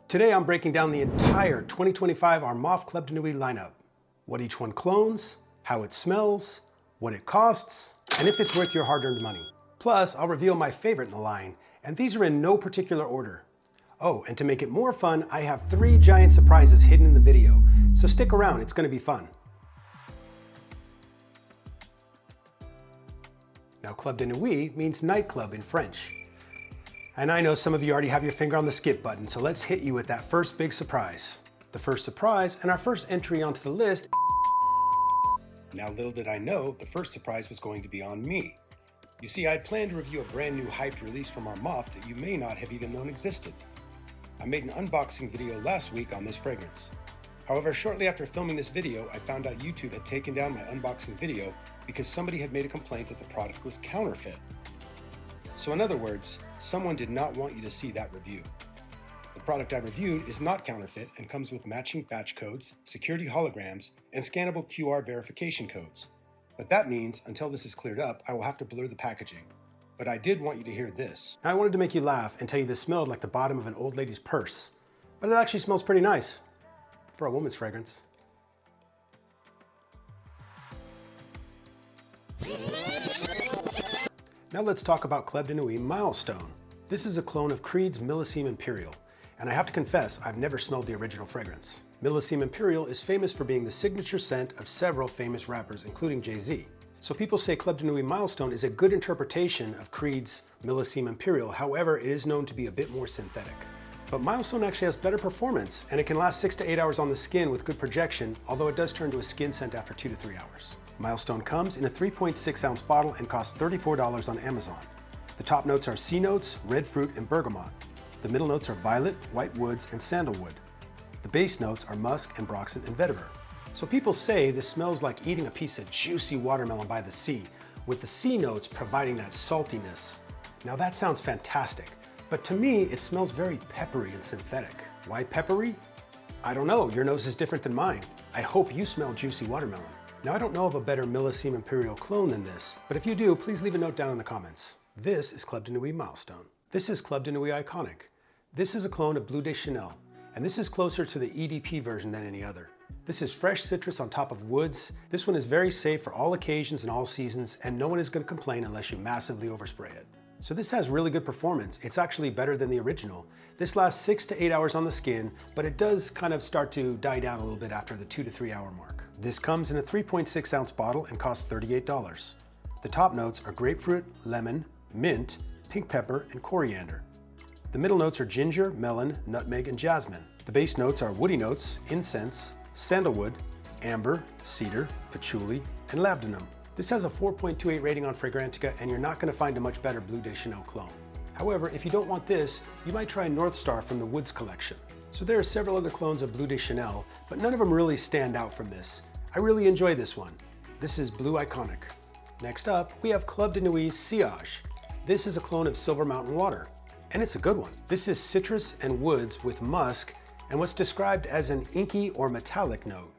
Today I'm breaking down the entire 2025 Armaf Club de Nuit lineup. What each one clones, how it smells, what it costs, and if it's worth your hard-earned money. Plus, I'll reveal my favorite in the line, and these are in no particular order. Oh, and to make it more fun, I have 3 giant surprises hidden in the video, so stick around, it's gonna be fun. Now, Club de Nuit means nightclub in French. And I know some of you already have your finger on the skip button, so let's hit you with that first big surprise. The first surprise and our first entry onto the list. Now, little did I know, the first surprise was going to be on me. You see, I had planned to review a brand new hyped release from Armaf that you may not have even known existed. I made an unboxing video last week on this fragrance. However, shortly after filming this video, I found out YouTube had taken down my unboxing video because somebody had made a complaint that the product was counterfeit. So in other words, someone did not want you to see that review. The product I reviewed is not counterfeit and comes with matching batch codes, security holograms, and scannable QR verification codes. But that means, until this is cleared up, I will have to blur the packaging. But I did want you to hear this. I wanted to make you laugh and tell you this smelled like the bottom of an old lady's purse. But it actually smells pretty nice. For a woman's fragrance. Now let's talk about Club de Nuit Milestone. This is a clone of Creed's Millésime Imperial, and I have to confess, I've never smelled the original fragrance. Millésime Imperial is famous for being the signature scent of several famous rappers, including Jay-Z. So people say Club de Nuit Milestone is a good interpretation of Creed's Millésime Imperial, however, it is known to be a bit more synthetic. But Milestone actually has better performance, and it can last 6 to 8 hours on the skin with good projection, although it does turn to a skin scent after 2 to 3 hours. Milestone comes in a 3.6 ounce bottle and costs $34 on Amazon. The top notes are C notes, red fruit, and bergamot. The middle notes are violet, white woods, and sandalwood. The base notes are musk and broxant and vetiver. So people say this smells like eating a piece of juicy watermelon by the sea, with the C notes providing that saltiness. Now that sounds fantastic, but to me it smells very peppery and synthetic. Why peppery? I don't know, your nose is different than mine. I hope you smell juicy watermelon. Now I don't know of a better Millésime Imperial clone than this, but if you do, please leave a note down in the comments. This is Club de Nuit Milestone. This is Club de Nuit Iconic. This is a clone of Bleu de Chanel, and this is closer to the EDP version than any other. This is fresh citrus on top of woods. This one is very safe for all occasions and all seasons, and no one is going to complain unless you massively overspray it. So this has really good performance. It's actually better than the original. This lasts 6 to 8 hours on the skin, but it does kind of start to die down a little bit after the 2 to 3 hour mark. This comes in a 3.6 ounce bottle and costs $38. The top notes are grapefruit, lemon, mint, pink pepper, and coriander. The middle notes are ginger, melon, nutmeg, and jasmine. The base notes are woody notes, incense, sandalwood, amber, cedar, patchouli, and labdanum. This has a 4.28 rating on Fragrantica, and you're not going to find a much better Bleu de Chanel clone. However, if you don't want this, you might try North Star from the Woods collection. So there are several other clones of Bleu de Chanel, but none of them really stand out from this. I really enjoy this one. This is Blue Iconic. Next up, we have Club de Nuit's Sillage. This is a clone of Silver Mountain Water, and it's a good one. This is citrus and woods with musk and what's described as an inky or metallic note.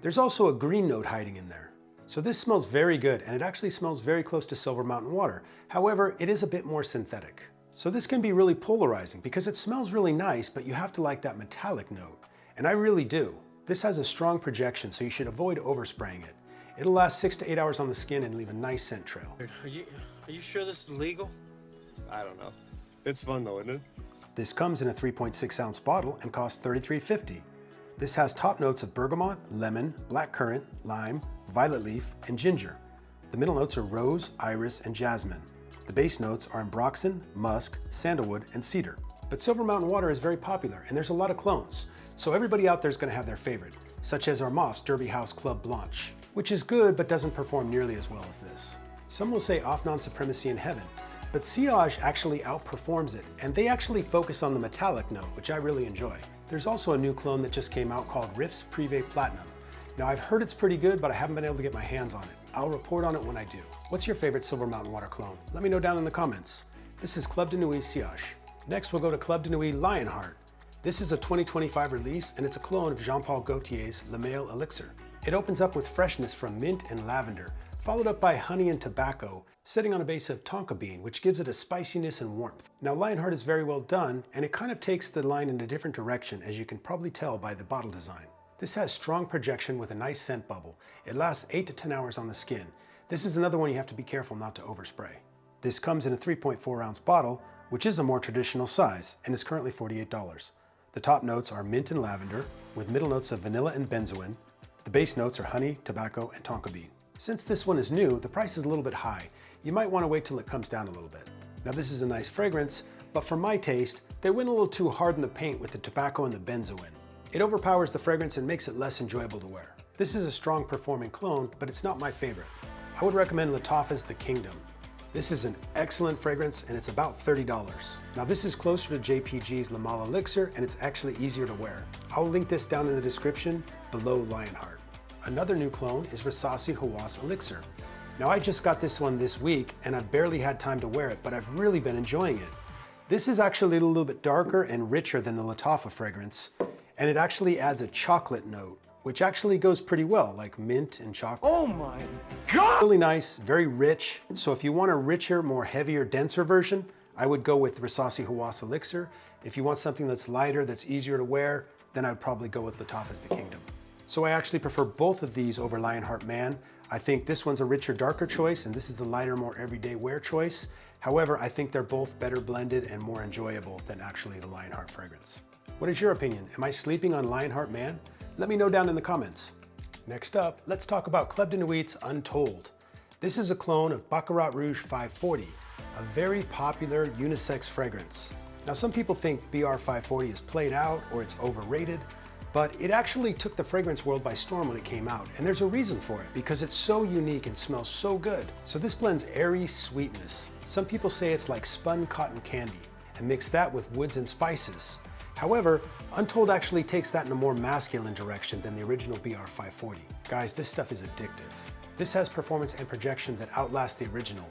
There's also a green note hiding in there. So this smells very good, and it actually smells very close to Silver Mountain Water. However, it is a bit more synthetic. So this can be really polarizing because it smells really nice, but you have to like that metallic note. And I really do. This has a strong projection, so you should avoid overspraying it. It'll last 6 to 8 hours on the skin and leave a nice scent trail. Are you sure this is legal? I don't know. It's fun though, isn't it? This comes in a 3.6 ounce bottle and costs $33.50. This has top notes of bergamot, lemon, blackcurrant, lime, violet leaf, and ginger. The middle notes are rose, iris, and jasmine. The base notes are ambroxan, musk, sandalwood, and cedar. But Silver Mountain Water is very popular, and there's a lot of clones. So everybody out there is going to have their favorite, such as Armaf's Derby House Club Blanche, which is good but doesn't perform nearly as well as this. Some will say off non-supremacy in heaven, but Sillage actually outperforms it, and they actually focus on the metallic note, which I really enjoy. There's also a new clone that just came out called Riffs Privé Platinum. Now I've heard it's pretty good, but I haven't been able to get my hands on it. I'll report on it when I do. What's your favorite Silver Mountain Water clone? Let me know down in the comments. This is Club de Nuit Sillage. Next we'll go to Club de Nuit Lionheart. This is a 2025 release, and it's a clone of Jean-Paul Gaultier's Man Elixir. It opens up with freshness from mint and lavender, followed up by honey and tobacco, sitting on a base of tonka bean, which gives it a spiciness and warmth. Now Lionheart is very well done, and it kind of takes the line in a different direction, as you can probably tell by the bottle design. This has strong projection with a nice scent bubble. It lasts 8 to 10 hours on the skin. This is another one you have to be careful not to overspray. This comes in a 3.4 ounce bottle, which is a more traditional size, and is currently $48. The top notes are mint and lavender, with middle notes of vanilla and benzoin. The base notes are honey, tobacco, and tonka bean. Since this one is new, the price is a little bit high. You might want to wait till it comes down a little bit. Now this is a nice fragrance, but for my taste, they went a little too hard in the paint with the tobacco and the benzoin. It overpowers the fragrance and makes it less enjoyable to wear. This is a strong performing cologne, but it's not my favorite. I would recommend Lattafa's The Kingdom. This is an excellent fragrance and it's about $30. Now this is closer to JPG's Man Elixir and it's actually easier to wear. I'll link this down in the description below Lionheart. Another new clone is Rasasi Hawass Elixir. Now I just got this one this week and I've barely had time to wear it, but I've really been enjoying it. This is actually a little bit darker and richer than the Lattafa fragrance, and it actually adds a chocolate note, which actually goes pretty well, like mint and chocolate. Oh my God! Really nice, very rich. So if you want a richer, more heavier, denser version, I would go with Rasasi Hawass Elixir. If you want something that's lighter, that's easier to wear, then I'd probably go with Lattafa's The Kingdom. So I actually prefer both of these over Lionheart Man. I think this one's a richer, darker choice, and this is the lighter, more everyday wear choice. However, I think they're both better blended and more enjoyable than actually the Lionheart fragrance. What is your opinion? Am I sleeping on Lionheart Man? Let me know down in the comments. Next up, let's talk about Club de Nuit's Untold. This is a clone of Baccarat Rouge 540, a very popular unisex fragrance. Now some people think BR 540 is played out or it's overrated, but it actually took the fragrance world by storm when it came out, and there's a reason for it, because it's so unique and smells so good. So this blends airy sweetness. Some people say it's like spun cotton candy, and mix that with woods and spices. However, Untold actually takes that in a more masculine direction than the original BR 540. Guys, this stuff is addictive. This has performance and projection that outlast the original.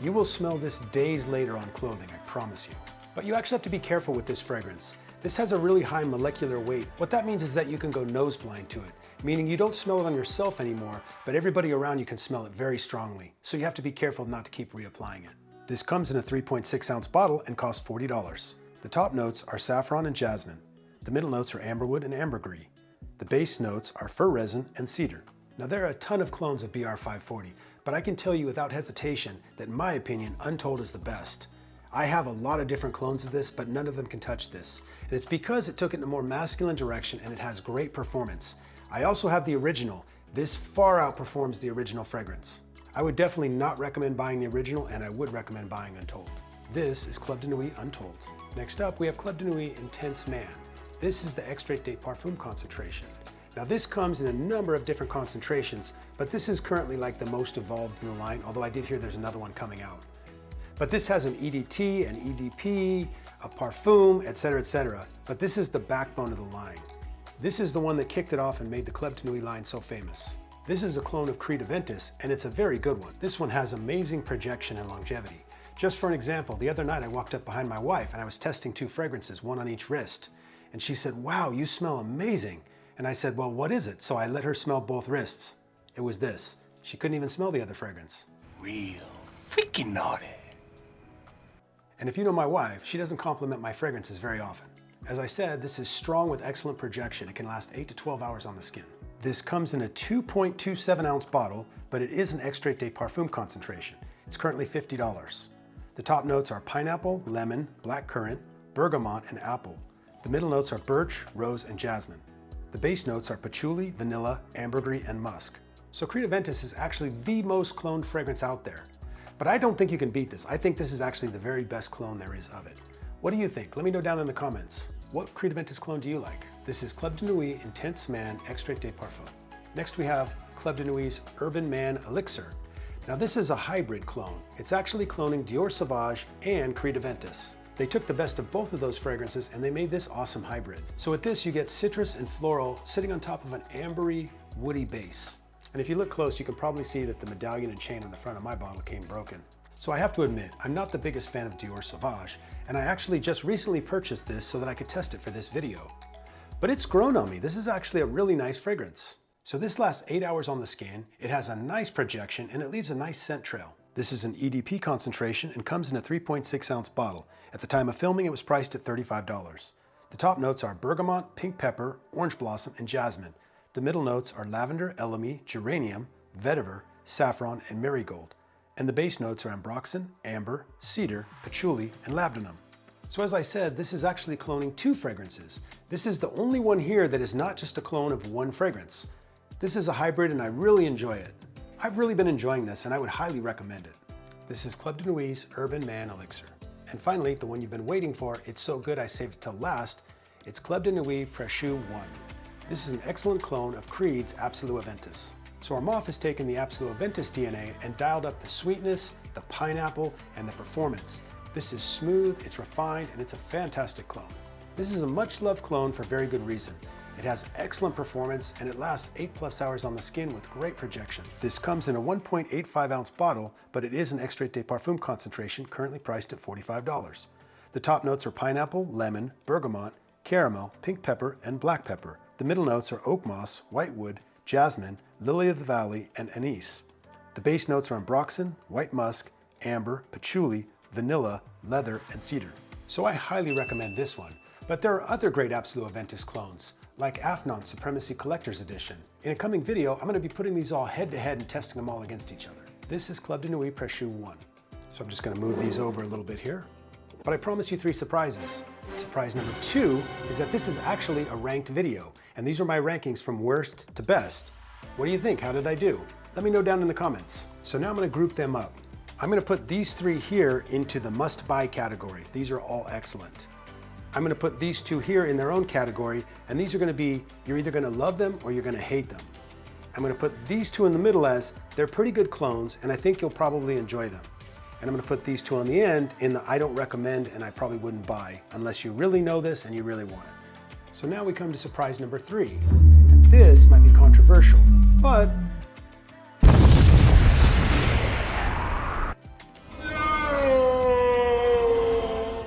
You will smell this days later on clothing, I promise you. But you actually have to be careful with this fragrance. This has a really high molecular weight. What that means is that you can go nose blind to it, meaning you don't smell it on yourself anymore, but everybody around you can smell it very strongly. So you have to be careful not to keep reapplying it. This comes in a 3.6 ounce bottle and costs $40. The top notes are saffron and jasmine. The middle notes are amberwood and ambergris. The base notes are fir resin and cedar. Now there are a ton of clones of BR 540, but I can tell you without hesitation that in my opinion, Untold is the best. I have a lot of different clones of this, but none of them can touch this. And it's because it took it in a more masculine direction and it has great performance. I also have the original. This far outperforms the original fragrance. I would definitely not recommend buying the original, and I would recommend buying Untold. This is Club de Nuit Untold. Next up, we have Club de Nuit Intense Man. This is the Extrait de Parfum concentration. Now this comes in a number of different concentrations, but this is currently like the most evolved in the line, although I did hear there's another one coming out. But this has an EDT, an EDP, a parfum, etc. But this is the backbone of the line. This is the one that kicked it off and made the Club de Nuit line so famous. This is a clone of Creed Aventus, and it's a very good one. This one has amazing projection and longevity. Just for an example, the other night I walked up behind my wife and I was testing 2 fragrances, one on each wrist. And she said, "Wow, you smell amazing." And I said, "Well, what is it?" So I let her smell both wrists. It was this. She couldn't even smell the other fragrance. Real freaking naughty. And if you know my wife, she doesn't compliment my fragrances very often. As I said, this is strong with excellent projection. It can last 8 to 12 hours on the skin. This comes in a 2.27 ounce bottle, but it is an Extrait de Parfum concentration. It's currently $50. The top notes are pineapple, lemon, black currant, bergamot, and apple. The middle notes are birch, rose, and jasmine. The base notes are patchouli, vanilla, ambergris, and musk. So Creed Aventus is actually the most cloned fragrance out there. But I don't think you can beat this. I think this is actually the very best clone there is of it. What do you think? Let me know down in the comments. What Creed Aventus clone do you like? This is Club de Nuit Intense Man Extrait de Parfum. Next we have Club de Nuit's Urban Man Elixir. Now this is a hybrid clone. It's actually cloning Dior Sauvage and Creed Aventus. They took the best of both of those fragrances and they made this awesome hybrid. So with this you get citrus and floral sitting on top of an ambery, woody base. And if you look close, you can probably see that the medallion and chain on the front of my bottle came broken. So I have to admit, I'm not the biggest fan of Dior Sauvage, and I actually just recently purchased this so that I could test it for this video. But it's grown on me. This is actually a really nice fragrance. So this lasts 8 hours on the skin, it has a nice projection, and it leaves a nice scent trail. This is an EDP concentration and comes in a 3.6 ounce bottle. At the time of filming, it was priced at $35. The top notes are bergamot, pink pepper, orange blossom, and jasmine. The middle notes are lavender, elemi, geranium, vetiver, saffron, and marigold. And the base notes are ambroxan, amber, cedar, patchouli, and labdanum. So as I said, this is actually cloning 2 fragrances. This is the only one here that is not just a clone of 1 fragrance. This is a hybrid and I really enjoy it. I've really been enjoying this and I would highly recommend it. This is Club de Nuit's Urban Man Elixir. And finally, the one you've been waiting for, it's so good I saved it till last, it's Club de Nuit Précieux 1. This is an excellent clone of Creed's Absolute Aventus. So Armaf has taken the Absolute Aventus DNA and dialed up the sweetness, the pineapple, and the performance. This is smooth, it's refined, and it's a fantastic clone. This is a much loved clone for very good reason. It has excellent performance and it lasts 8+ hours on the skin with great projection. This comes in a 1.85 ounce bottle, but it is an Extrait de Parfum concentration currently priced at $45. The top notes are pineapple, lemon, bergamot, caramel, pink pepper, and black pepper. The middle notes are oak moss, whitewood, jasmine, lily of the valley, and anise. The base notes are ambroxan, white musk, amber, patchouli, vanilla, leather, and cedar. So I highly recommend this one. But there are other great Absolute Aventus clones, like Afnon's Supremacy Collector's Edition. In a coming video, I'm going to be putting these all head to head and testing them all against each other. This is Club de Nuit Précieux 1. So I'm just going to move these over a little bit here. But I promise you 3 surprises. Surprise number 2 is that this is actually a ranked video, and these are my rankings from worst to best. What do you think? How did I do? Let me know down in the comments. So now I'm going to group them up. I'm going to put these 3 here into the must-buy category. These are all excellent. I'm going to put these 2 here in their own category, and these are going to be, you're either going to love them or you're going to hate them. I'm going to put these 2 in the middle as, they're pretty good clones, and I think you'll probably enjoy them. And I'm going to put these 2 on the end in the I don't recommend and I probably wouldn't buy, unless you really know this and you really want it. So now we come to surprise number 3. And this might be controversial, but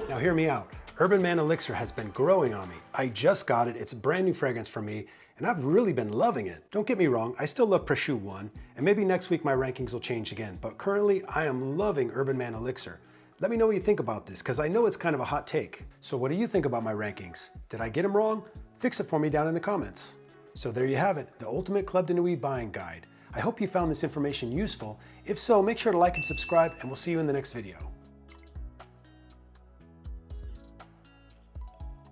now hear me out. Urban Man Elixir has been growing on me. I just got it, it's a brand new fragrance for me, and I've really been loving it. Don't get me wrong, I still love Précieux 1, and maybe next week my rankings will change again, but currently I am loving Urban Man Elixir. Let me know what you think about this, because I know it's kind of a hot take. So what do you think about my rankings? Did I get them wrong? Fix it for me down in the comments. So there you have it, the ultimate Club de Nuit buying guide. I hope you found this information useful. If so, make sure to like and subscribe, and we'll see you in the next video.